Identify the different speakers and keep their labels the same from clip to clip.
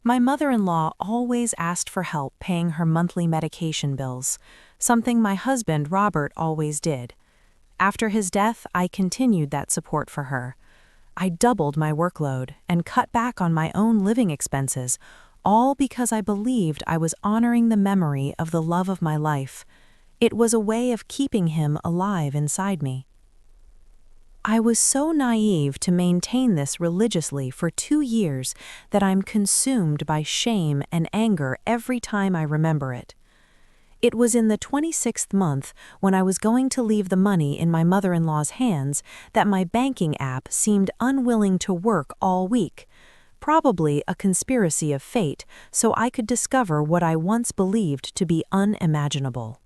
Speaker 1: My mother-in-law always asked for help paying her monthly medication bills, something my husband, Robert, always did. After his death, I continued that support for her. I doubled my workload and cut back on my own living expenses, all because I believed I was honoring the memory of the love of my life. It was a way of keeping him alive inside me. I was so naive to maintain this religiously for 2 years that I'm consumed by shame and anger every time I remember it. It was in the 26th month, when I was going to leave the money in my mother-in-law's hands, that my banking app seemed unwilling to work all week. Probably a conspiracy of fate, so I could discover what I once believed to be unimaginable.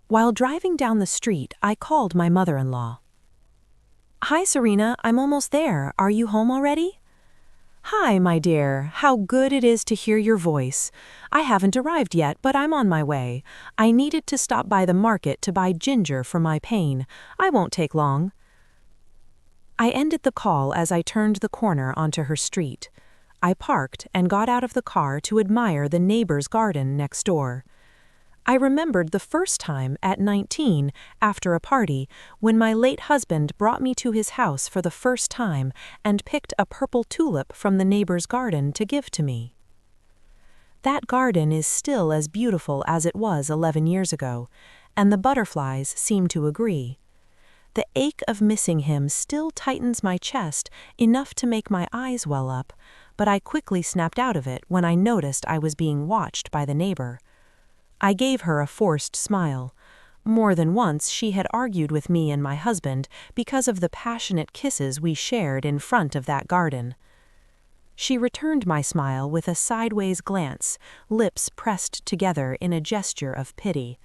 Speaker 1: While driving down the street, I called my mother-in-law. "Hi, Serena, I'm almost there. Are you home already?" "Hi, my dear. How good it is to hear your voice. I haven't arrived yet, but I'm on my way. I needed to stop by the market to buy ginger for my pain. I won't take long." I ended the call as I turned the corner onto her street. I parked and got out of the car to admire the neighbor's garden next door. I remembered the first time, at 19, after a party, when my late husband brought me to his house for the first time and picked a purple tulip from the neighbor's garden to give to me. That garden is still as beautiful as it was 11 years ago, and the butterflies seem to agree. The ache of missing him still tightens my chest enough to make my eyes well up, but I quickly snapped out of it when I noticed I was being watched by the neighbor. I gave her a forced smile. More than once she had argued with me and my husband because of the passionate kisses we shared in front of that garden. She returned my smile with a sideways glance, lips pressed together in a gesture of pity.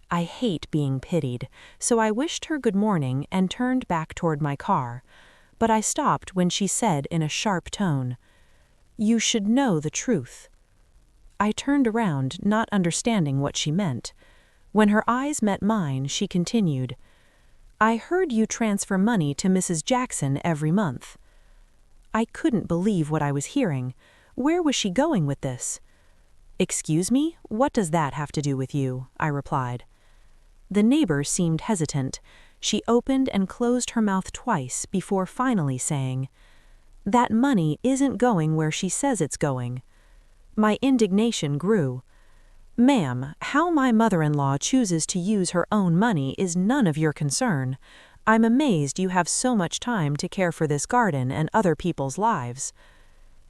Speaker 1: I hate being pitied, so I wished her good morning and turned back toward my car. But I stopped when she said in a sharp tone, "You should know the truth." I turned around, not understanding what she meant. When her eyes met mine, she continued, "I heard you transfer money to Mrs. Jackson every month." I couldn't believe what I was hearing. Where was she going with this? "Excuse me, what does that have to do with you?" I replied. The neighbor seemed hesitant. She opened and closed her mouth twice before finally saying, "That money isn't going where she says it's going." My indignation grew. "Ma'am, how my mother-in-law chooses to use her own money is none of your concern. I'm amazed you have so much time to care for this garden and other people's lives."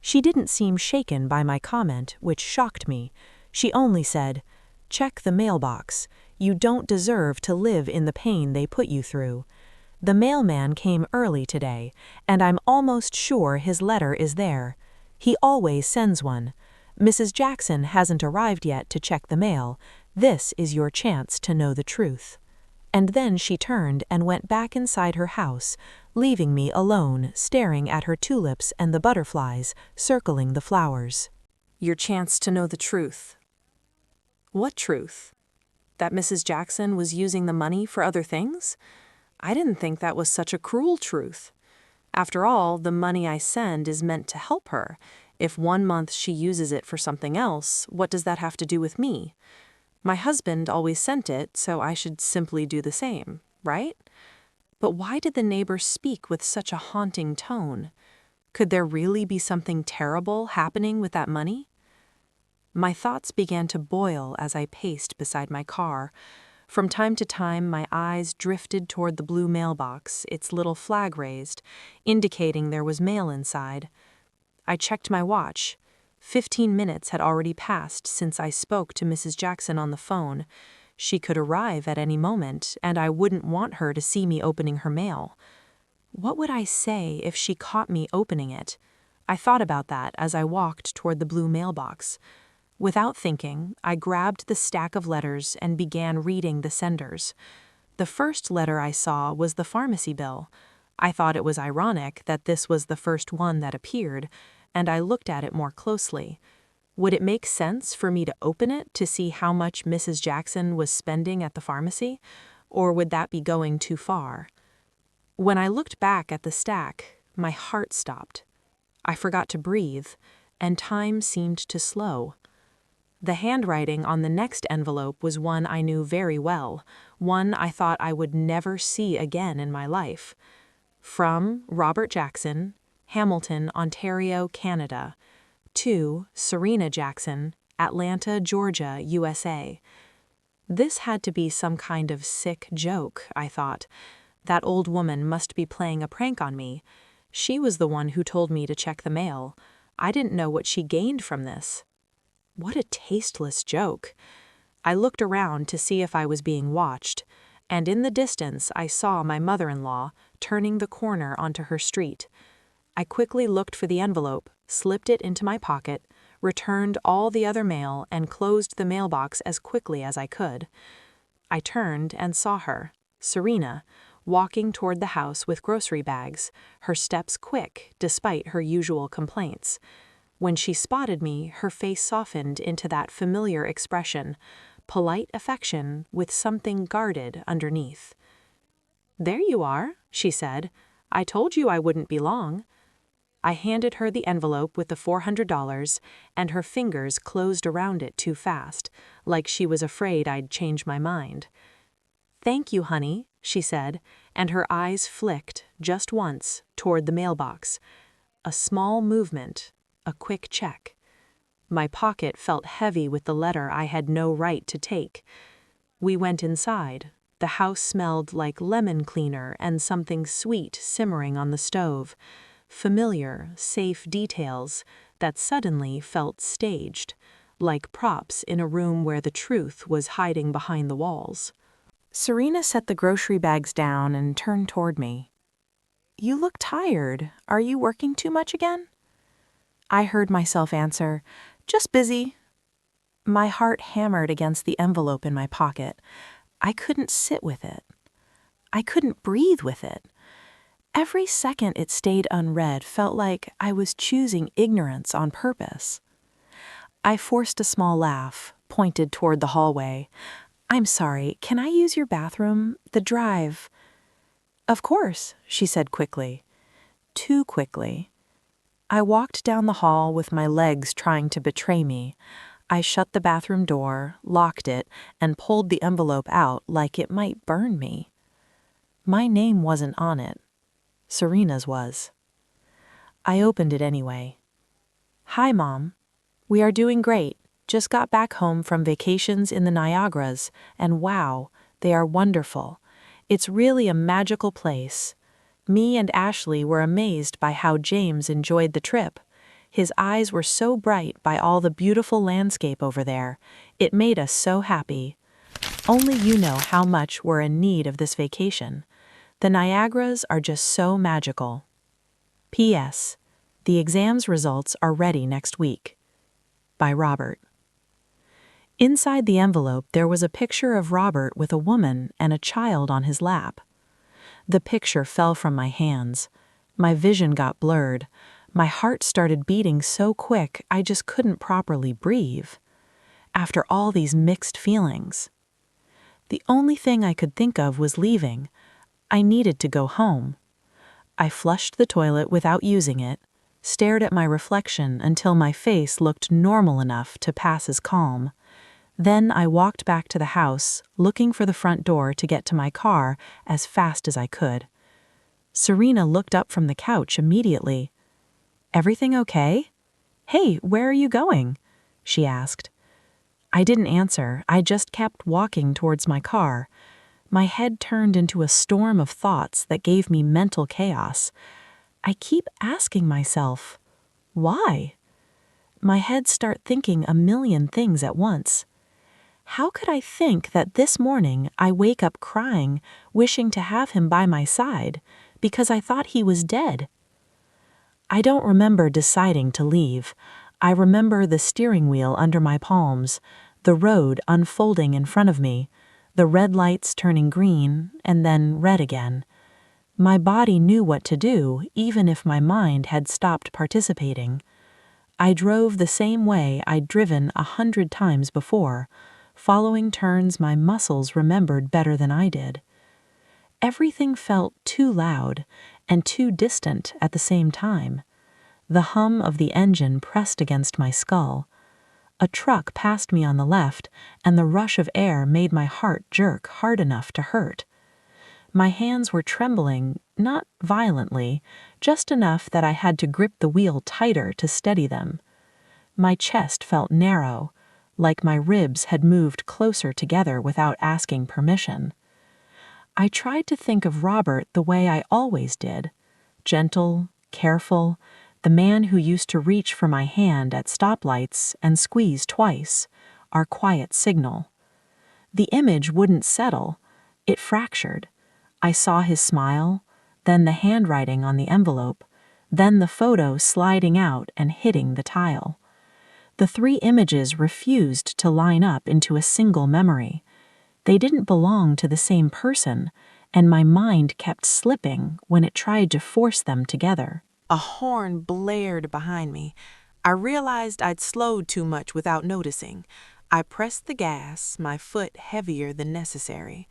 Speaker 1: She didn't seem shaken by my comment, which shocked me. She only said, "Check the mailbox. You don't deserve to live in the pain they put you through. The mailman came early today, and I'm almost sure his letter is there. He always sends one. Mrs. Jackson hasn't arrived yet to check the mail. This is your chance to know the truth." And then she turned and went back inside her house, leaving me alone, staring at her tulips and the butterflies circling the flowers. Your chance to know the truth. What truth? That Mrs. Jackson was using the money for other things? I didn't think that was such a cruel truth. After all, the money I send is meant to help her. If one month she uses it for something else, what does that have to do with me? My husband always sent it, so I should simply do the same, right? But why did the neighbor speak with such a haunting tone? Could there really be something terrible happening with that money? My thoughts began to boil as I paced beside my car. From time to time, my eyes drifted toward the blue mailbox, its little flag raised, indicating there was mail inside. I checked my watch. 15 minutes had already passed since I spoke to Mrs. Jackson on the phone. She could arrive at any moment, and I wouldn't want her to see me opening her mail. What would I say if she caught me opening it? I thought about that as I walked toward the blue mailbox. Without thinking, I grabbed the stack of letters and began reading the senders. The first letter I saw was the pharmacy bill. I thought it was ironic that this was the first one that appeared, and I looked at it more closely. Would it make sense for me to open it to see how much Mrs. Jackson was spending at the pharmacy, or would that be going too far? When I looked back at the stack, my heart stopped. I forgot to breathe. and time seemed to slow. The handwriting on the next envelope was one I knew very well, one I thought I would never see again in my life. From Robert Jackson, Hamilton, Ontario, Canada, to Serena Jackson, Atlanta, Georgia, USA. This had to be some kind of sick joke, I thought. That old woman must be playing a prank on me. She was the one who told me to check the mail. I didn't know what she gained from this. What a tasteless joke. I looked around to see if I was being watched, and in the distance I saw my mother-in-law turning the corner onto her street. I quickly looked for the envelope, slipped it into my pocket, returned all the other mail, and closed the mailbox as quickly as I could. I turned and saw her, Serena, walking toward the house with grocery bags, her steps quick despite her usual complaints. When she spotted me, her face softened into that familiar expression, polite affection with something guarded underneath. "There you are," she said. "I told you I wouldn't be long." I handed her the envelope with the $400, and her fingers closed around it too fast, like she was afraid I'd change my mind. "Thank you, honey," she said, and her eyes flicked, just once, toward the mailbox. A small movement, a quick check. My pocket felt heavy with the letter I had no right to take. We went inside. The house smelled like lemon cleaner and something sweet simmering on the stove. Familiar, safe details that suddenly felt staged, like props in a room where the truth was hiding behind the walls. Serena set the grocery bags down and turned toward me. "You look tired. Are you working too much again?" I heard myself answer, "Just busy." My heart hammered against the envelope in my pocket. I couldn't sit with it. I couldn't breathe with it. Every second it stayed unread felt like I was choosing ignorance on purpose. I forced a small laugh, pointed toward the hallway. "I'm sorry, can I use your bathroom? The drive." "Of course," she said quickly. Too quickly. I walked down the hall with my legs trying to betray me. I shut the bathroom door, locked it, and pulled the envelope out like it might burn me. My name wasn't on it. Serena's was. I opened it anyway. "Hi, Mom. We are doing great. Just got back home from vacations in the Niagaras, and wow, they are wonderful. It's really a magical place. Me and Ashley were amazed by how James enjoyed the trip. His eyes were so bright by all the beautiful landscape over there. It made us so happy. Only you know how much we're in need of this vacation. The Niagaras are just so magical. P.S. The exam's results are ready next week." By Robert. Inside the envelope there was a picture of Robert with a woman and a child on his lap. The picture fell from my hands. My vision got blurred. My heart started beating so quick I just couldn't properly breathe. After all these mixed feelings. The only thing I could think of was leaving. I needed to go home. I flushed the toilet without using it, stared at my reflection until my face looked normal enough to pass as calm. Then I walked back to the house, looking for the front door to get to my car as fast as I could. Serena looked up from the couch immediately. "Everything okay? Hey, where are you going?" she asked. I didn't answer. I just kept walking towards my car. My head turned into a storm of thoughts that gave me mental chaos. I keep asking myself, why? My head started thinking a million things at once. How could I think that this morning I wake up crying, wishing to have him by my side, because I thought he was dead? I don't remember deciding to leave. I remember the steering wheel under my palms, the road unfolding in front of me, the red lights turning green and then red again. My body knew what to do, even if my mind had stopped participating. I drove the same way I'd driven 100 times before, following turns my muscles remembered better than I did. Everything felt too loud and too distant at the same time. The hum of the engine pressed against my skull. A truck passed me on the left, and the rush of air made my heart jerk hard enough to hurt. My hands were trembling, not violently, just enough that I had to grip the wheel tighter to steady them. My chest felt narrow, like my ribs had moved closer together without asking permission. I tried to think of Robert the way I always did, gentle, careful, the man who used to reach for my hand at stoplights and squeeze twice, our quiet signal. The image wouldn't settle, it fractured. I saw his smile, then the handwriting on the envelope, then the photo sliding out and hitting the tile. The three images refused to line up into a single memory. They didn't belong to the same person, and my mind kept slipping when it tried to force them together.
Speaker 2: A horn blared behind me. I realized I'd slowed too much without noticing. I pressed the gas, my foot heavier than necessary.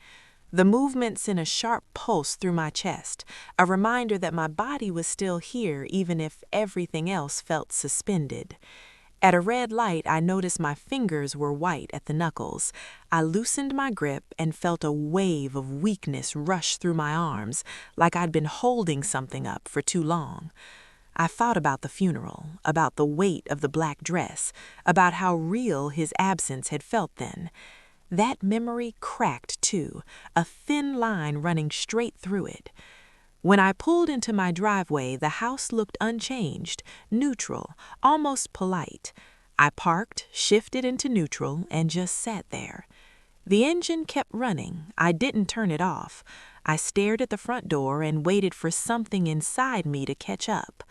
Speaker 2: The movement sent a sharp pulse through my chest, a reminder that my body was still here even if everything else felt suspended. At a red light, I noticed my fingers were white at the knuckles. I loosened my grip and felt a wave of weakness rush through my arms, like I'd been holding something up for too long. I thought about the funeral, about the weight of the black dress, about how real his absence had felt then. That memory cracked too, a thin line running straight through it. When I pulled into my driveway, the house looked unchanged, neutral, almost polite. I parked, shifted into neutral, and just sat there. The engine kept running. I didn't turn it off. I stared at the front door and waited for something inside me to catch up.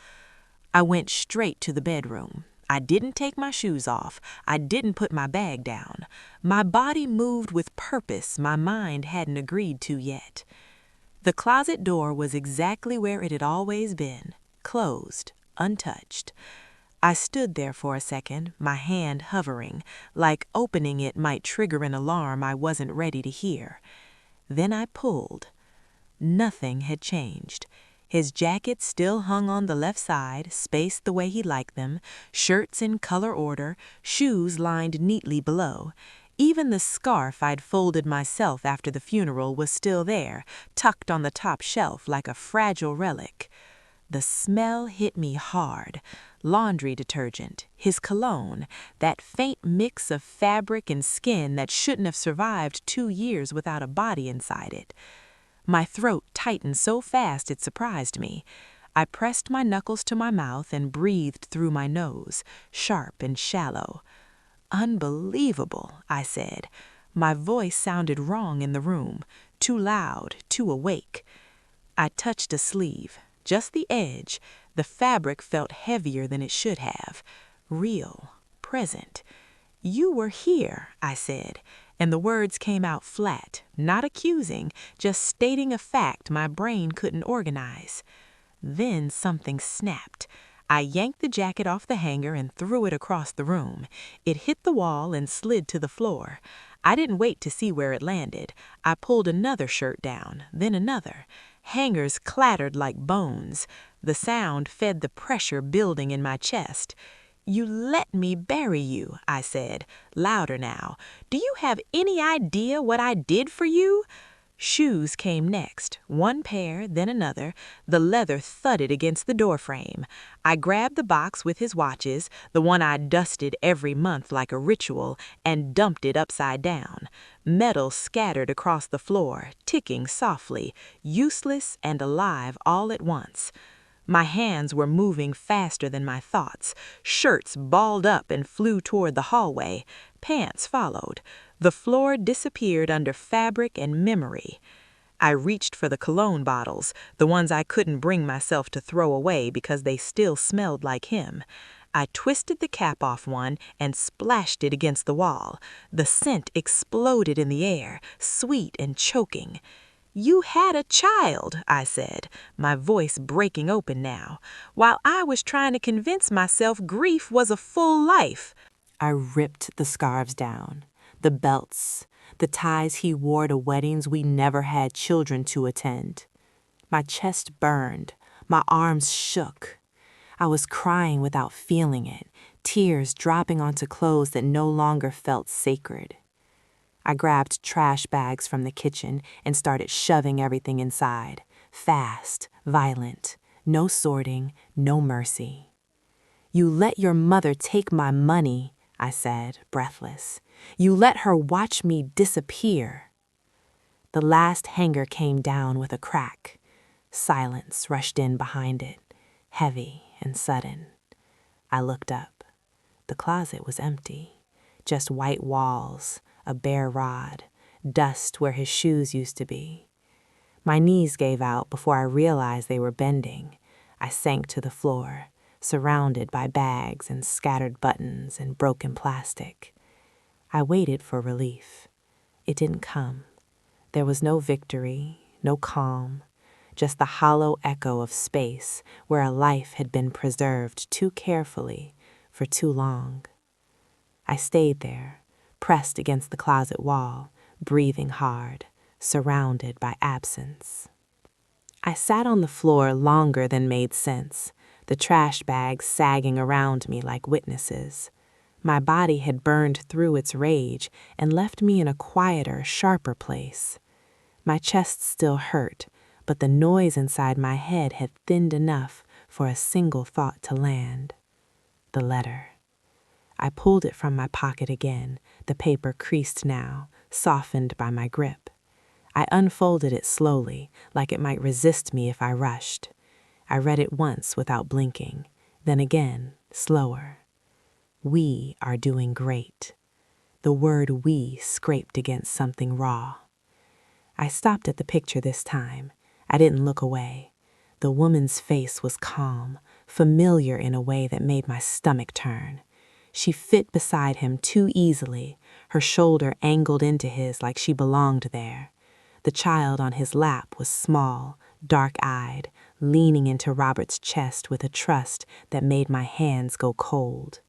Speaker 2: I went straight to the bedroom. I didn't take my shoes off. I didn't put my bag down. My body moved with purpose my mind hadn't agreed to yet. The closet door was exactly where it had always been, closed, untouched. I stood there for a second, my hand hovering, like opening it might trigger an alarm I wasn't ready to hear. Then I pulled. Nothing had changed. His jacket still hung on the left side, spaced the way he liked them, shirts in color order, shoes lined neatly below. Even the scarf I'd folded myself after the funeral was still there, tucked on the top shelf like a fragile relic. The smell hit me hard. Laundry detergent, his cologne, that faint mix of fabric and skin that shouldn't have survived 2 years without a body inside it. My throat tightened so fast it surprised me. I pressed my knuckles to my mouth and breathed through my nose, sharp and shallow. "Unbelievable," I said. My voice sounded wrong in the room, too loud, too awake. I touched a sleeve, just the edge. The fabric felt heavier than it should have. Real, present. "You were here," I said, and the words came out flat, not accusing, just stating a fact my brain couldn't organize. Then something snapped. I yanked the jacket off the hanger and threw it across the room. It hit the wall and slid to the floor. I didn't wait to see where it landed. I pulled another shirt down, then another. Hangers clattered like bones. The sound fed the pressure building in my chest. "You let me bury you," I said, louder now. "Do you have any idea what I did for you?" Shoes came next, one pair, then another. The leather thudded against the doorframe. I grabbed the box with his watches, the one I'd dusted every month like a ritual, and dumped it upside down. Metal scattered across the floor, ticking softly, useless and alive all at once. My hands were moving faster than my thoughts. Shirts balled up and flew toward the hallway. Pants followed. The floor disappeared under fabric and memory. I reached for the cologne bottles, the ones I couldn't bring myself to throw away because they still smelled like him. I twisted the cap off one and splashed it against the wall. The scent exploded in the air, sweet and choking. "You had a child," I said, my voice breaking open now, "while I was trying to convince myself grief was a full life." I ripped the scarves down, the belts, the ties he wore to weddings we never had children to attend. My chest burned, my arms shook.
Speaker 1: I was crying without feeling it, tears dropping onto clothes that no longer felt sacred. I grabbed trash bags from the kitchen and started shoving everything inside. Fast, violent, no sorting, no mercy. "You let your mother take my money," I said, breathless. "You let her watch me disappear." The last hanger came down with a crack. Silence rushed in behind it, heavy and sudden. I looked up. The closet was empty. Just white walls, a bare rod, dust where his shoes used to be. My knees gave out before I realized they were bending. I sank to the floor, surrounded by bags and scattered buttons and broken plastic. I waited for relief. It didn't come. There was no victory, no calm, just the hollow echo of space where a life had been preserved too carefully for too long. I stayed there, pressed against the closet wall, breathing hard, surrounded by absence. I sat on the floor longer than made sense, the trash bags sagging around me like witnesses. My body had burned through its rage and left me in a quieter, sharper place. My chest still hurt, but the noise inside my head had thinned enough for a single thought to land. The letter. I pulled it from my pocket again, the paper creased now, softened by my grip. I unfolded it slowly, like it might resist me if I rushed. I read it once without blinking, then again, slower. "We are doing great." The word "we" scraped against something raw. I stopped at the picture this time. I didn't look away. The woman's face was calm, familiar in a way that made my stomach turn. She fit beside him too easily, her shoulder angled into his like she belonged there. The child on his lap was small, dark-eyed, leaning into Robert's chest with a trust that made my hands go cold.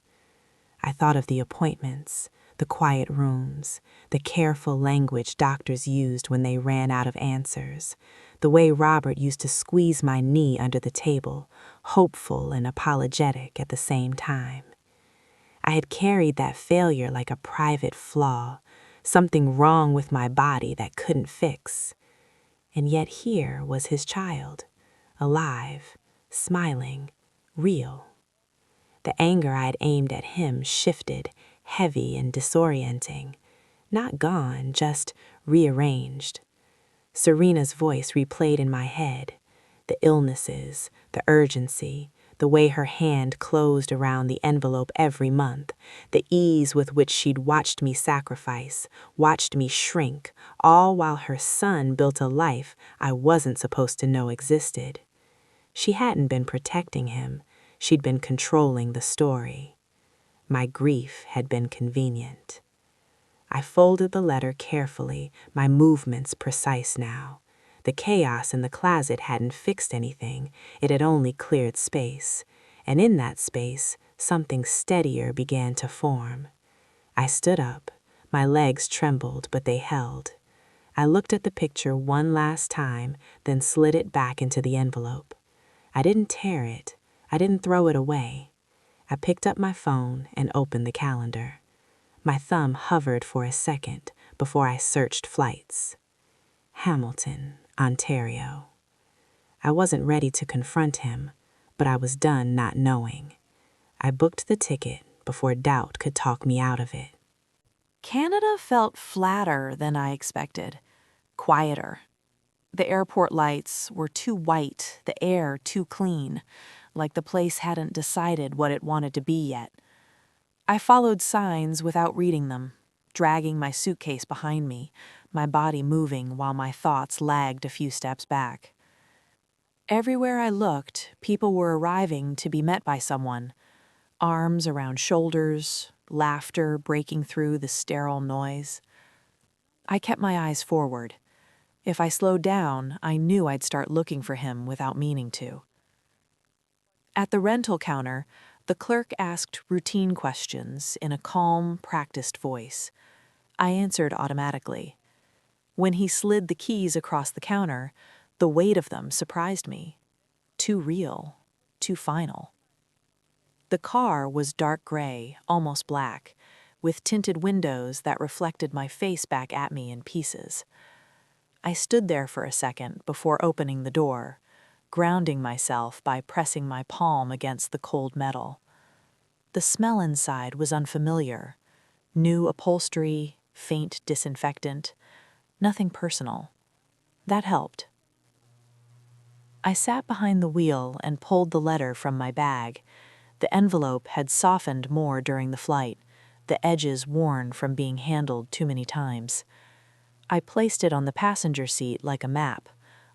Speaker 1: I thought of the appointments, the quiet rooms, the careful language doctors used when they ran out of answers, the way Robert used to squeeze my knee under the table, hopeful and apologetic at the same time. I had carried that failure like a private flaw, something wrong with my body that couldn't fix. And yet here was his child, alive, smiling, real. The anger I had aimed at him shifted, heavy and disorienting. Not gone, just rearranged. Serena's voice replayed in my head. The illnesses, the urgency, the way her hand closed around the envelope every month, the ease with which she'd watched me sacrifice, watched me shrink, all while her son built a life I wasn't supposed to know existed. She hadn't been protecting him. She'd been controlling the story. My grief had been convenient. I folded the letter carefully, my movements precise now. The chaos in the closet hadn't fixed anything, it had only cleared space. And in that space, something steadier began to form. I stood up. My legs trembled, but they held. I looked at the picture one last time, then slid it back into the envelope. I didn't tear it. I didn't throw it away. I picked up my phone and opened the calendar. My thumb hovered for a second before I searched flights. Hamilton, Ontario. I wasn't ready to confront him, but I was done not knowing. I booked the ticket before doubt could talk me out of it. Canada felt flatter than I expected, quieter. The airport lights were too white, the air too clean, like the place hadn't decided what it wanted to be yet. I followed signs without reading them, dragging my suitcase behind me, my body moving while my thoughts lagged a few steps back. Everywhere I looked, people were arriving to be met by someone, arms around shoulders, laughter breaking through the sterile noise. I kept my eyes forward. If I slowed down, I knew I'd start looking for him without meaning to. At the rental counter, the clerk asked routine questions in a calm, practiced voice. I answered automatically. When he slid the keys across the counter, the weight of them surprised me. Too real, too final. The car was dark gray, almost black, with tinted windows that reflected my face back at me in pieces. I stood there for a second before opening the door, grounding myself by pressing my palm against the cold metal. The smell inside was unfamiliar. New upholstery, faint disinfectant, nothing personal. That helped. I sat behind the wheel and pulled the letter from my bag. The envelope had softened more during the flight, the edges worn from being handled too many times. I placed it on the passenger seat like a map,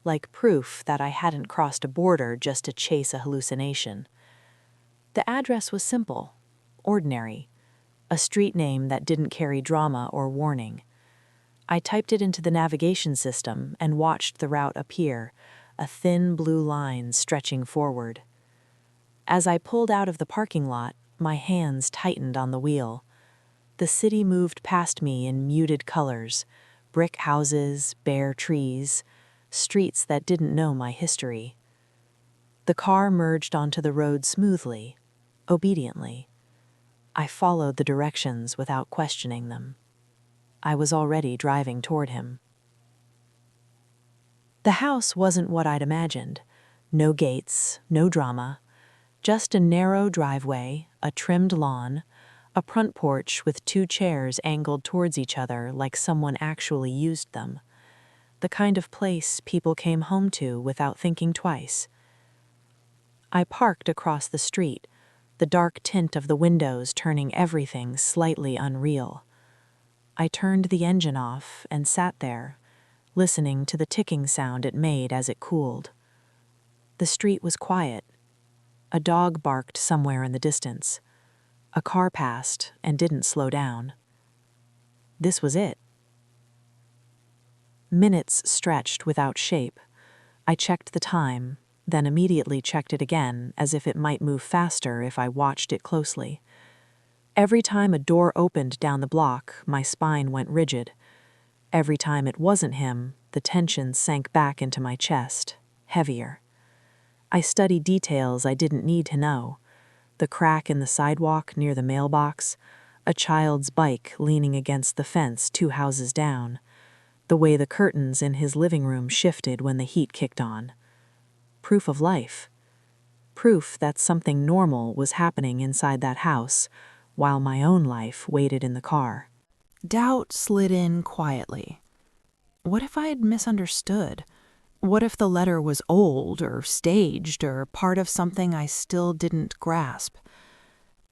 Speaker 1: like proof that I hadn't crossed a border just to chase a hallucination. The address was simple, ordinary, a street name that didn't carry drama or warning. I typed it into the navigation system and watched the route appear, a thin blue line stretching forward. As I pulled out of the parking lot, my hands tightened on the wheel. The city moved past me in muted colors, brick houses, bare trees, streets that didn't know my history. The car merged onto the road smoothly, obediently. I followed the directions without questioning them. I was already driving toward him. The house wasn't what I'd imagined. No gates, no drama. Just a narrow driveway, a trimmed lawn, a front porch with 2 chairs angled towards each other like someone actually used them. The kind of place people came home to without thinking twice. I parked across the street, the dark tint of the windows turning everything slightly unreal. I turned the engine off and sat there, listening to the ticking sound it made as it cooled. The street was quiet. A dog barked somewhere in the distance. A car passed and didn't slow down. This was it. Minutes stretched without shape. I checked the time, then immediately checked it again as if it might move faster if I watched it closely. Every time a door opened down the block, my spine went rigid. Every time it wasn't him, the tension sank back into my chest, heavier. I studied details I didn't need to know. The crack in the sidewalk near the mailbox, a child's bike leaning against the fence 2 houses down, the way the curtains in his living room shifted when the heat kicked on. Proof of life. Proof that something normal was happening inside that house, while my own life waited in the car. Doubt slid in quietly. What if I had misunderstood? What if the letter was old or staged or part of something I still didn't grasp?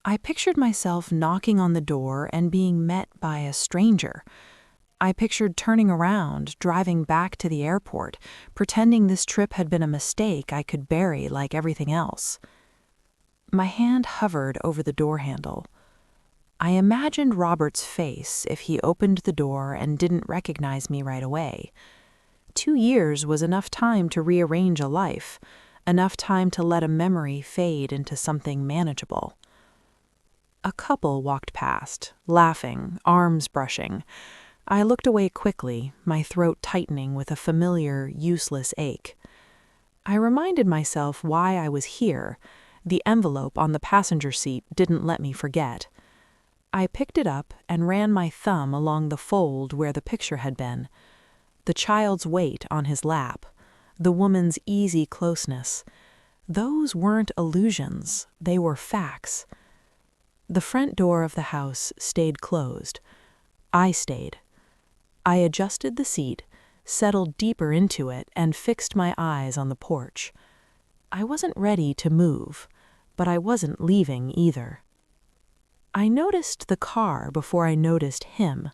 Speaker 1: I pictured myself knocking on the door and being met by a stranger. I pictured turning around, driving back to the airport, pretending this trip had been a mistake I could bury like everything else. My hand hovered over the door handle. I imagined Robert's face if he opened the door and didn't recognize me right away. 2 years was enough time to rearrange a life, enough time to let a memory fade into something manageable. A couple walked past, laughing, arms brushing. I looked away quickly, my throat tightening with a familiar, useless ache. I reminded myself why I was here. The envelope on the passenger seat didn't let me forget. I picked it up and ran my thumb along the fold where the picture had been. The child's weight on his lap, the woman's easy closeness. Those weren't illusions, they were facts. The front door of the house stayed closed. I stayed. I adjusted the seat, settled deeper into it, and fixed my eyes on the porch. I wasn't ready to move, but I wasn't leaving either. I noticed the car before I noticed him.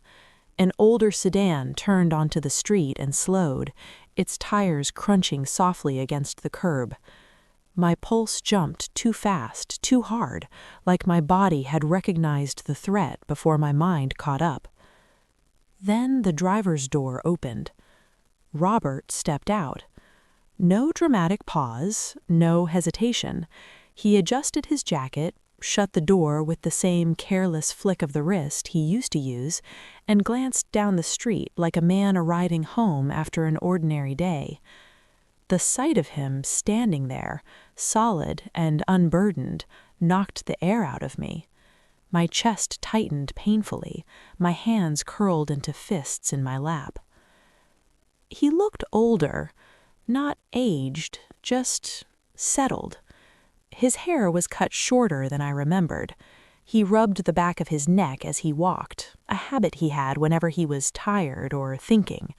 Speaker 1: An older sedan turned onto the street and slowed, its tires crunching softly against the curb. My pulse jumped too fast, too hard, like my body had recognized the threat before my mind caught up. Then the driver's door opened. Robert stepped out. No dramatic pause, no hesitation. He adjusted his jacket, shut the door with the same careless flick of the wrist he used to use, and glanced down the street like a man arriving home after an ordinary day. The sight of him standing there, solid and unburdened, knocked the air out of me. My chest tightened painfully, my hands curled into fists in my lap. He looked older, not aged, just settled. His hair was cut shorter than I remembered. He rubbed the back of his neck as he walked, a habit he had whenever he was tired or thinking.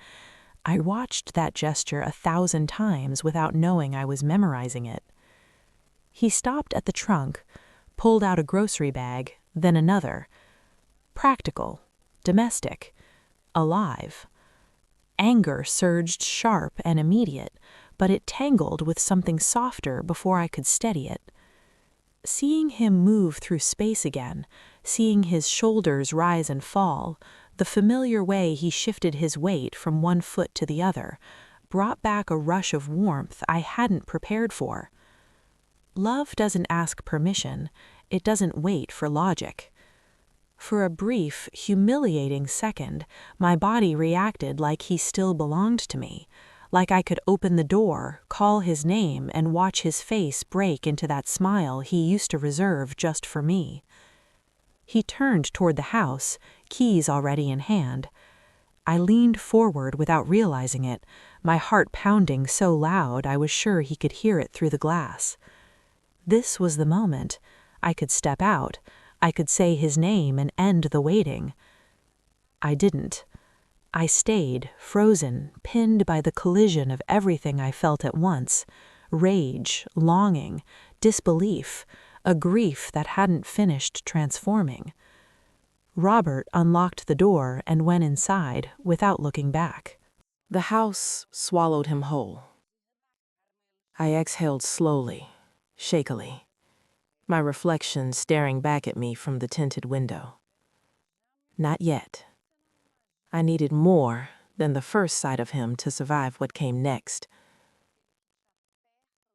Speaker 1: I watched that gesture 1,000 times without knowing I was memorizing it. He stopped at the trunk, pulled out a grocery bag, then another. Practical, domestic, alive. Anger surged sharp and immediate, but it tangled with something softer before I could steady it. Seeing him move through space again, seeing his shoulders rise and fall, the familiar way he shifted his weight from one foot to the other, brought back a rush of warmth I hadn't prepared for. Love doesn't ask permission, it doesn't wait for logic. For a brief, humiliating second, my body reacted like he still belonged to me, like I could open the door, call his name, and watch his face break into that smile he used to reserve just for me. He turned toward the house, keys already in hand. I leaned forward without realizing it, my heart pounding so loud I was sure he could hear it through the glass. This was the moment. I could step out. I could say his name and end the waiting. I didn't. I stayed, frozen, pinned by the collision of everything I felt at once: rage, longing, disbelief, a grief that hadn't finished transforming. Robert unlocked the door and went inside without looking back.
Speaker 2: The house swallowed him whole. I exhaled slowly, shakily, my reflection staring back at me from the tinted window. Not yet. I needed more than the first sight of him to survive what came next.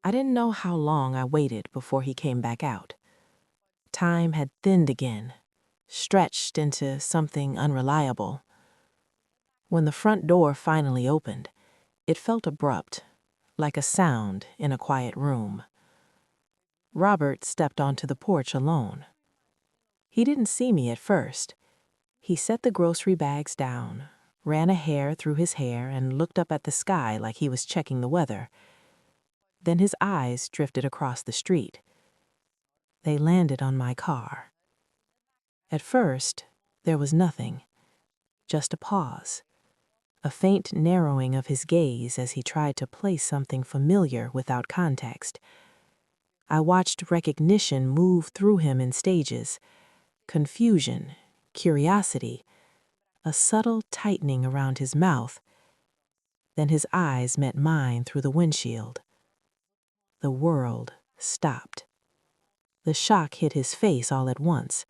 Speaker 2: I didn't know how long I waited before he came back out. Time had thinned again, stretched into something unreliable. When the front door finally opened, it felt abrupt, like a sound in a quiet room. Robert stepped onto the porch alone. He didn't see me at first. He set the grocery bags down, ran a hair through his hair, and looked up at the sky like he was checking the weather. Then his eyes drifted across the street. They landed on my car. At first, there was nothing, just a pause, a faint narrowing of his gaze as he tried to place something familiar without context. I watched recognition move through him in stages: confusion, curiosity, a subtle tightening around his mouth. Then his eyes met mine through the windshield. The world stopped. The shock hit his face all at once.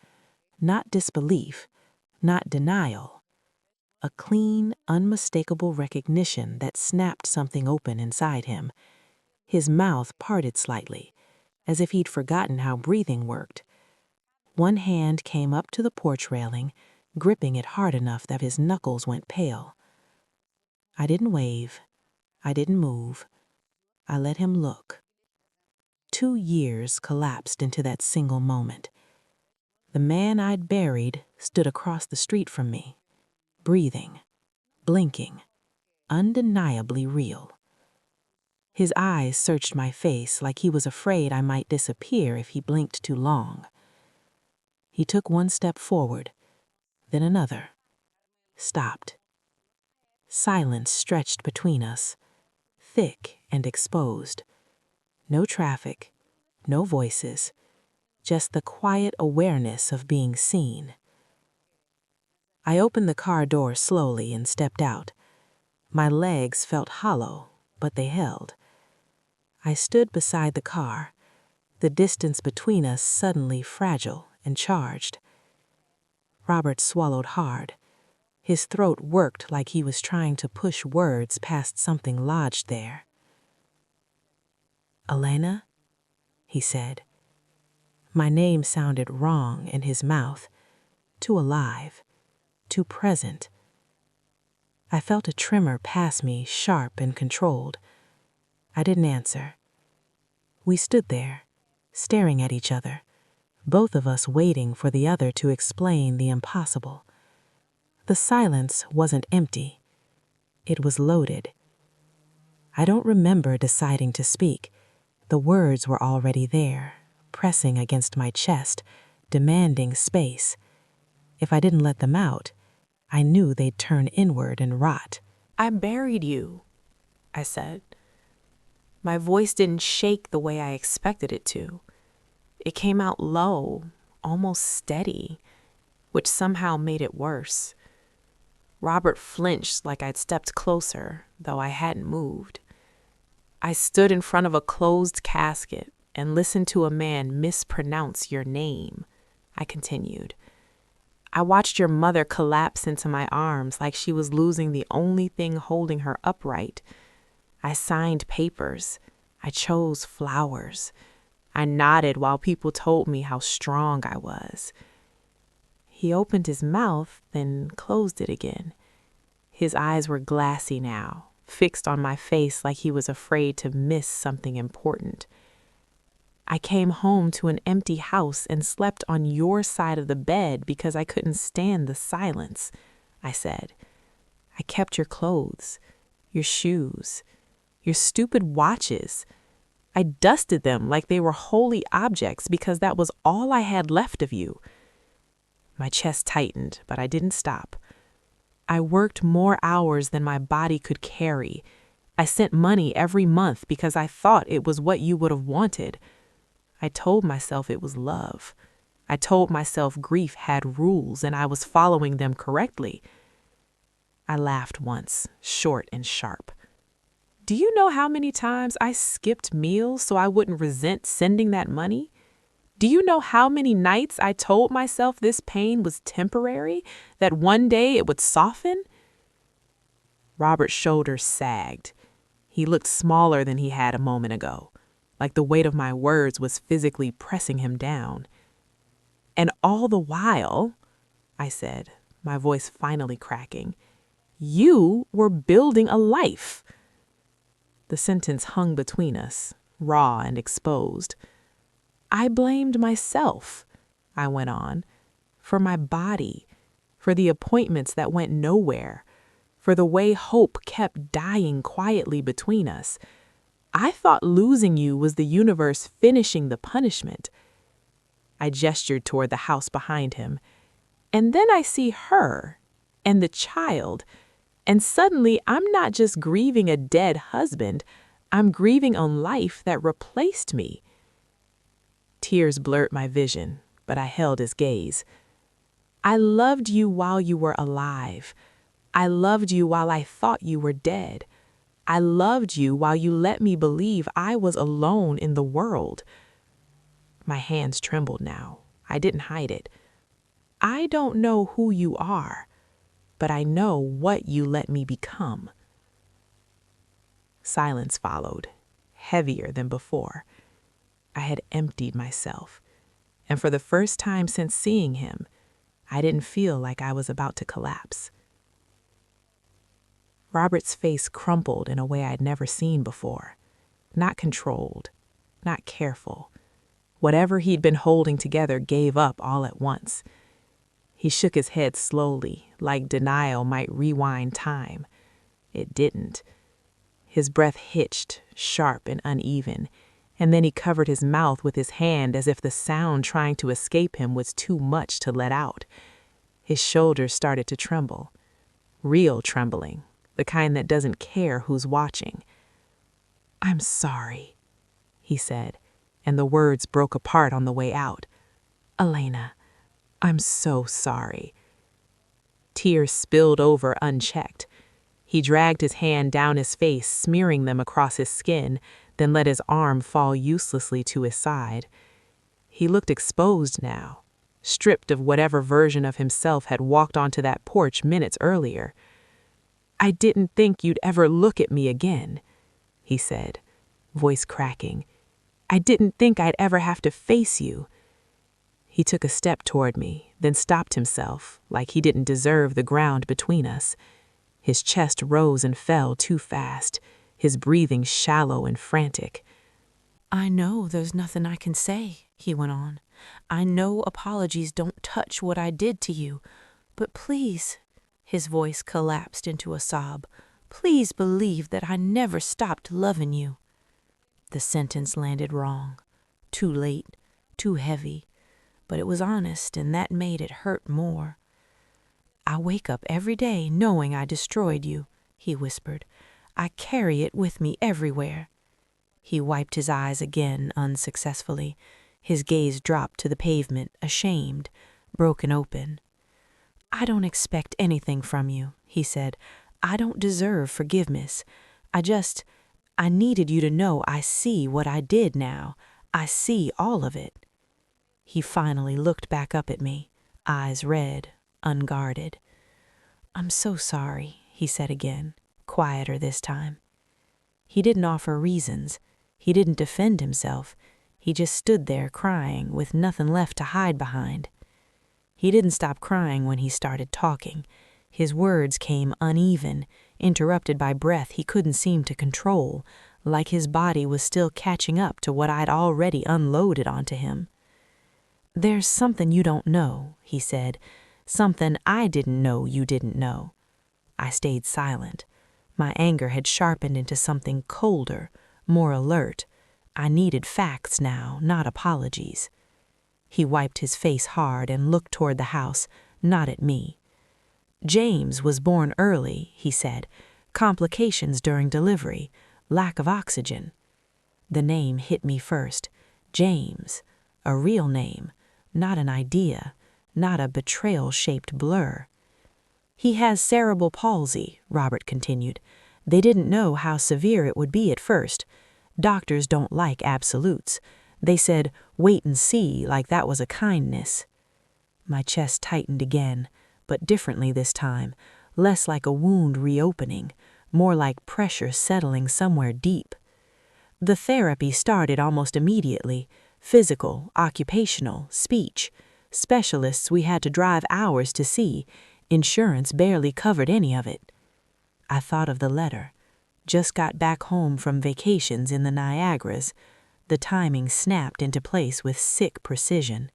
Speaker 2: Not disbelief, not denial. A clean, unmistakable recognition that snapped something open inside him. His mouth parted slightly, as if he'd forgotten how breathing worked. One hand came up to the porch railing, gripping it hard enough that his knuckles went pale. I didn't wave. I didn't move. I let him look. 2 years collapsed into that single moment. The man I'd buried stood across the street from me, breathing, blinking, undeniably real. His eyes searched my face like he was afraid I might disappear if he blinked too long. He took one step forward, then another, stopped. Silence stretched between us, thick and exposed. No traffic, no voices, just the quiet awareness of being seen. I opened the car door slowly and stepped out. My legs felt hollow, but they held. I stood beside the car, the distance between us suddenly fragile and charged. Robert swallowed hard. His throat worked like he was trying to push words past something lodged there. "Elena?" he said. My name sounded wrong in his mouth, too alive, too present. I felt a tremor pass me, sharp and controlled. I didn't answer. We stood there, staring at each other,
Speaker 1: both of us waiting for the other to explain the impossible. The silence wasn't empty. It was loaded. I don't remember deciding to speak. The words were already there, pressing against my chest, demanding space. If I didn't let them out, I knew they'd turn inward and rot.
Speaker 2: I buried you, I said. My voice didn't shake the way I expected it to. It came out low, almost steady, which somehow made it worse. Robert flinched like I'd stepped closer, though I hadn't moved. I stood in front of a closed casket and listened to a man mispronounce your name, I continued. I watched your mother collapse into my arms like she was losing the only thing holding her upright. I signed papers. I chose flowers. I nodded while people told me how strong I was. He opened his mouth, then closed it again. His eyes were glassy now, fixed on my face like he was afraid to miss something important. I came home to an empty house and slept on your side of the bed because I couldn't stand the silence, I said. I kept your clothes, your shoes, your stupid watches. I dusted them like they were holy objects because that was all I had left of you. My chest tightened, but I didn't stop. I worked more hours than my body could carry. I sent money every month because I thought it was what you would have wanted. I told myself it was love. I told myself grief had rules and I was following them correctly. I laughed once, short and sharp. Do you know how many times I skipped meals so I wouldn't resent sending that money? Do you know how many nights I told myself this pain was temporary, that one day it would soften? Robert's shoulders sagged. He looked smaller than he had a moment ago, like the weight of my words was physically pressing him down. And all the while, I said, my voice finally cracking, you were building a life. The sentence hung between us, raw and exposed. I blamed myself, I went on, for my body, for the appointments that went nowhere, for the way hope kept dying quietly between us. I thought losing you was the universe finishing the punishment. I gestured toward the house behind him, and then I see her and the child, and suddenly I'm not just grieving a dead husband, I'm grieving a life that replaced me. Tears blurred my vision, but I held his gaze. I loved you while you were alive. I loved you while I thought you were dead. I loved you while you let me believe I was alone in the world. My hands trembled now. I didn't hide it. I don't know who you are, but I know what you let me become. Silence followed, heavier than before. I had emptied myself, and for the first time since seeing him, I didn't feel like I was about to collapse. Robert's face crumpled in a way I'd never seen before. Not controlled, not careful. Whatever he'd been holding together gave up all at once. He shook his head slowly, like denial might rewind time. It didn't. His breath hitched, sharp and uneven, and then he covered his mouth with his hand as if the sound trying to escape him was too much to let out. His shoulders started to tremble. Real trembling, the kind that doesn't care who's watching. "I'm sorry," he said, and the words broke apart on the way out. "Elena, I'm so sorry." Tears spilled over unchecked. He dragged his hand down his face, smearing them across his skin, then let his arm fall uselessly to his side. He looked exposed now, stripped of whatever version of himself had walked onto that porch minutes earlier. "I didn't think you'd ever look at me again," he said, voice cracking. "I didn't think I'd ever have to face you." He took a step toward me, then stopped himself, like he didn't deserve the ground between us. His chest rose and fell too fast, his breathing shallow and frantic. "I know there's nothing I can say," he went on.
Speaker 1: I know apologies don't touch what I did to you, but please," his voice collapsed into a sob, "please believe that I never stopped loving you." The sentence landed wrong. Too late, too heavy, but it was honest, and that made it hurt more. "I wake up every day knowing I destroyed you," he whispered. "I carry it with me everywhere." He wiped his eyes again unsuccessfully. His gaze dropped to the pavement, ashamed, broken open. "I don't expect anything from you," he said. "I don't deserve forgiveness. I needed you to know I see what I did now. I see all of it." He finally looked back up at me, eyes red, unguarded. "I'm so sorry," he said again, quieter this time. He didn't offer reasons. He didn't defend himself. He just stood there crying with nothing left to hide behind. He didn't stop crying when he started talking. His words came uneven, interrupted by breath he couldn't seem to control, like his body was still catching up to what I'd already unloaded onto him. "There's something you don't know," he said. "Something I didn't know you didn't know." I stayed silent. My anger had sharpened into something colder, more alert. I needed facts now, not apologies. He wiped his face hard and looked toward the house, not at me. "James was born early," he said. "Complications during delivery, lack of oxygen." The name hit me first. James, a real name, not an idea, not a betrayal-shaped blur. "He has cerebral palsy," Robert continued. "They didn't know how severe it would be at first. Doctors don't like absolutes. They said, 'Wait and see,' like that was a kindness." My chest tightened again, but differently this time, less like a wound reopening, more like pressure settling somewhere deep. The therapy started almost immediately, physical, occupational, speech. Specialists we had to drive hours to see. Insurance barely covered any of it. I thought of the letter. Just got back home from vacations in the Niagaras. The timing snapped into place with sick precision.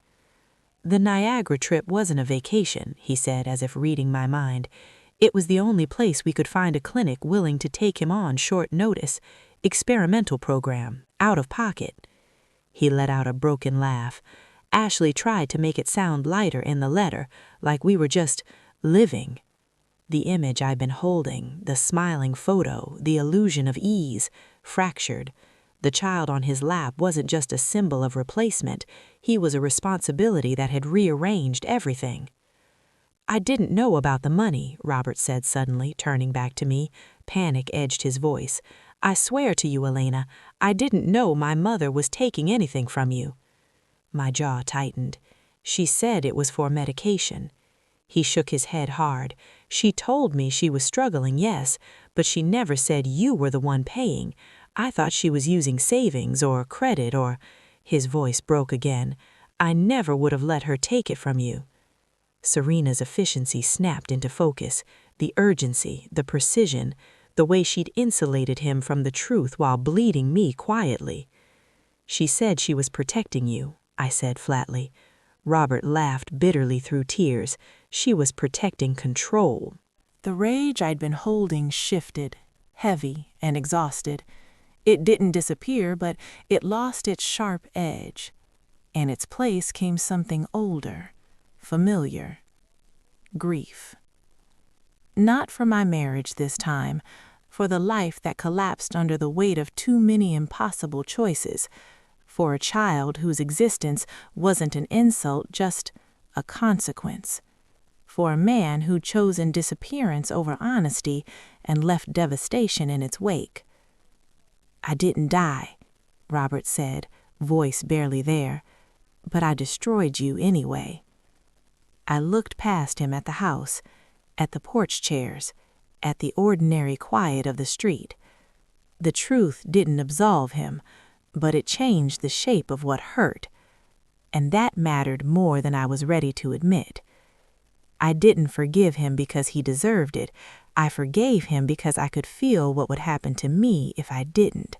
Speaker 1: "The Niagara trip wasn't a vacation," he said, as if reading my mind. "It was the only place we could find a clinic willing to take him on short notice. Experimental program, out of pocket." He let out a broken laugh. "Ashley tried to make it sound lighter in the letter, like we were just living." The image I'd been holding, the smiling photo, the illusion of ease, fractured. The child on his lap wasn't just a symbol of replacement. He was a responsibility that had rearranged everything. "I didn't know about the money," Robert said suddenly, turning back to me. Panic edged his voice. "I swear to you, Elena, I didn't know my mother was taking anything from you." My jaw tightened. "She said it was for medication." He shook his head hard. "She told me she was struggling, yes, but she never said you were the one paying. I thought she was using savings or credit or—" His voice broke again. "I never would have let her take it from you." Serena's efficiency snapped into focus. The urgency, the precision, the way she'd insulated him from the truth while bleeding me quietly. "She said she was protecting you," I said flatly. Robert laughed bitterly through tears. "She was protecting control." The rage I'd been holding shifted, heavy and exhausted. It didn't disappear, but it lost its sharp edge. In its place came something older, familiar. Grief. Not for my marriage this time, for the life that collapsed under the weight of too many impossible choices, for a child whose existence wasn't an insult, just a consequence, for a man who'd chosen disappearance over honesty and left devastation in its wake. "I didn't die," Robert said, voice barely there, "but I destroyed you anyway." I looked past him at the house, at the porch chairs, at the ordinary quiet of the street. The truth didn't absolve him, but it changed the shape of what hurt, and that mattered more than I was ready to admit. I didn't forgive him because he deserved it. I forgave him because I could feel what would happen to me if I didn't.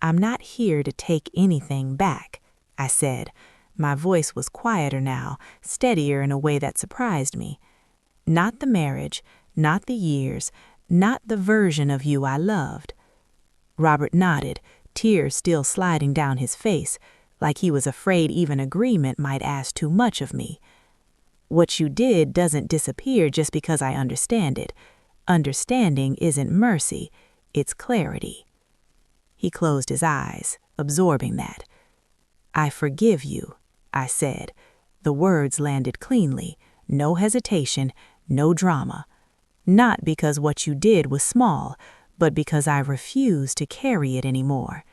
Speaker 1: "I'm not here to take anything back," I said. My voice was quieter now, steadier in a way that surprised me. Not the marriage, not the years, not the version of you I loved. Robert nodded, tears still sliding down his face, like he was afraid even agreement might ask too much of me. What you did doesn't disappear just because I understand it. Understanding isn't mercy, it's clarity. He closed his eyes, absorbing that. I forgive you, I said. The words landed cleanly, no hesitation, no drama. Not because what you did was small, but because I refuse to carry it anymore.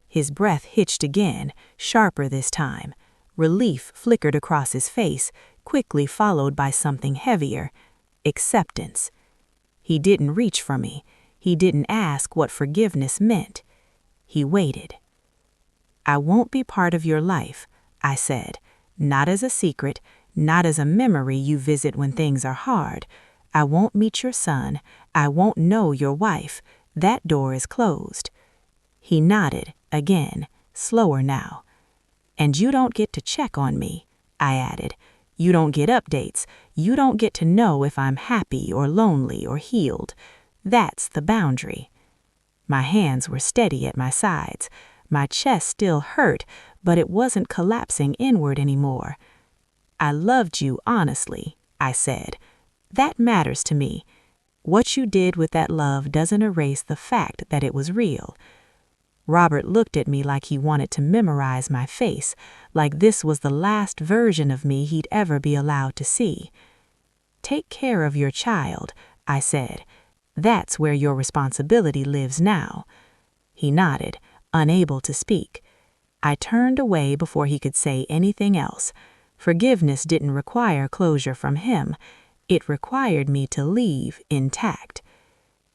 Speaker 1: His breath hitched again, sharper this time. Relief flickered across his face, quickly followed by something heavier: acceptance. He didn't reach for me. He didn't ask what forgiveness meant. He waited. I won't be part of your life, I said, not as a secret, not as a memory you visit when things are hard. I won't meet your son. I won't know your wife. That door is closed. He nodded, again, slower now. And you don't get to check on me, I added. You don't get updates. You don't get to know if I'm happy or lonely or healed. That's the boundary. My hands were steady at my sides. My chest still hurt, but it wasn't collapsing inward anymore. I loved you honestly, I said. That matters to me. What you did with that love doesn't erase the fact that it was real. Robert looked at me like he wanted to memorize my face, like this was the last version of me he'd ever be allowed to see. Take care of your child, I said. That's where your responsibility lives now. He nodded, unable to speak. I turned away before he could say anything else. Forgiveness didn't require closure from him. It required me to leave intact.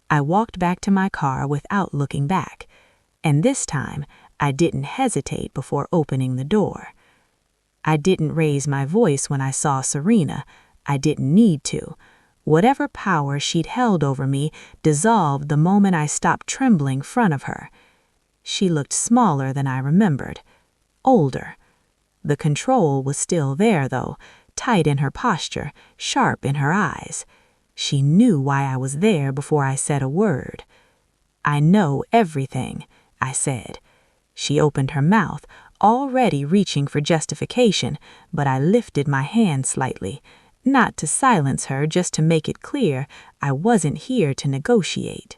Speaker 1: I walked back to my car without looking back. And this time, I didn't hesitate before opening the door. I didn't raise my voice when I saw Serena. I didn't need to. Whatever power she'd held over me dissolved the moment I stopped trembling in front of her. She looked smaller than I remembered, older. The control was still there, though, tight in her posture, sharp in her eyes. She knew why I was there before I said a word. I know everything, I said. She opened her mouth, already reaching for justification, but I lifted my hand slightly, not to silence her, just to make it clear I wasn't here to negotiate.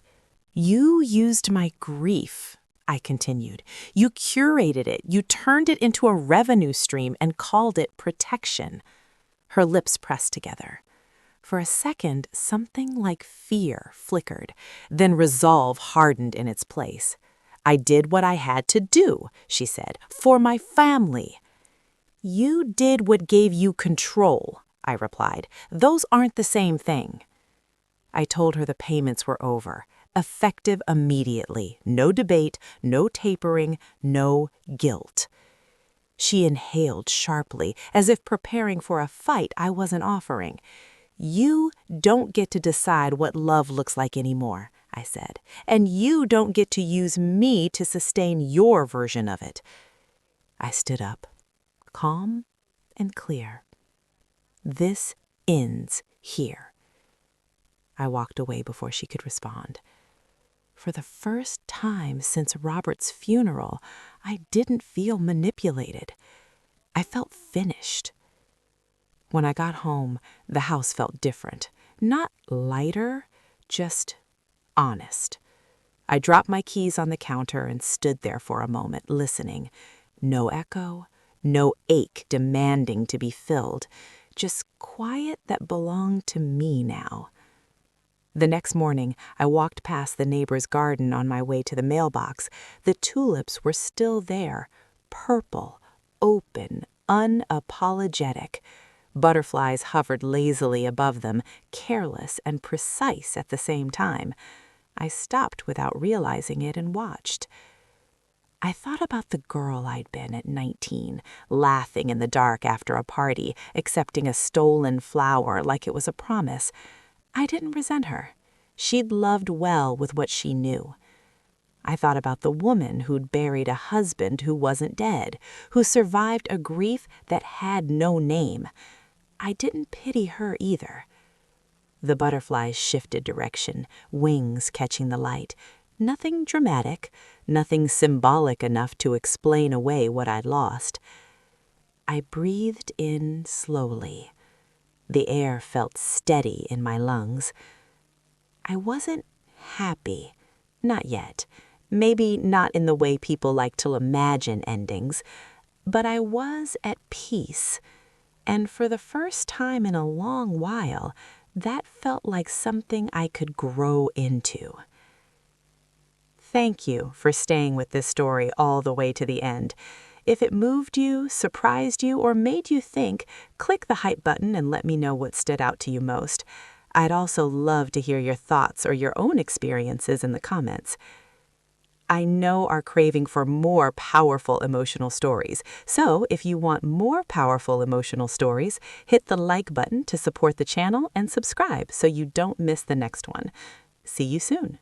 Speaker 3: You used my grief, I continued. You curated it. You turned it into a revenue stream and called it protection. Her lips pressed together. For a second, something like fear flickered, then resolve hardened in its place. I did what I had to do, she said, for my family. You did what gave you control, I replied. Those aren't the same thing. I told her the payments were over, effective immediately. No debate, no tapering, no guilt. She inhaled sharply, as if preparing for a fight I wasn't offering. You don't get to decide what love looks like anymore, I said, and you don't get to use me to sustain your version of it. I stood up, calm and clear. This ends here. I walked away before she could respond. For the first time since Robert's funeral, I didn't feel manipulated. I felt finished. When I got home, the house felt different. Not lighter, just honest. I dropped my keys on the counter and stood there for a moment, listening. No echo, no ache demanding to be filled, just quiet that belonged to me now. The next morning, I walked past the neighbor's garden on my way to the mailbox. The tulips were still there, purple, open, unapologetic. Butterflies hovered lazily above them, careless and precise at the same time. I stopped without realizing it and watched. I thought about the girl I'd been at 19, laughing in the dark after a party, accepting a stolen flower like it was a promise. I didn't resent her. She'd loved well with what she knew. I thought about the woman who'd buried a husband who wasn't dead, who survived a grief that had no name. I didn't pity her either. The butterflies shifted direction, wings catching the light. Nothing dramatic, nothing symbolic enough to explain away what I'd lost. I breathed in slowly. The air felt steady in my lungs. I wasn't happy. Not yet. Maybe not in the way people like to imagine endings. But I was at peace. And for the first time in a long while, that felt like something I could grow into. Thank you for staying with this story all the way to the end. If it moved you, surprised you, or made you think, click the hype button and let me know what stood out to you most. I'd also love to hear your thoughts or your own experiences in the comments. I know our craving for more powerful emotional stories, so if you want more powerful emotional stories, hit the like button to support the channel and subscribe so you don't miss the next one. See you soon.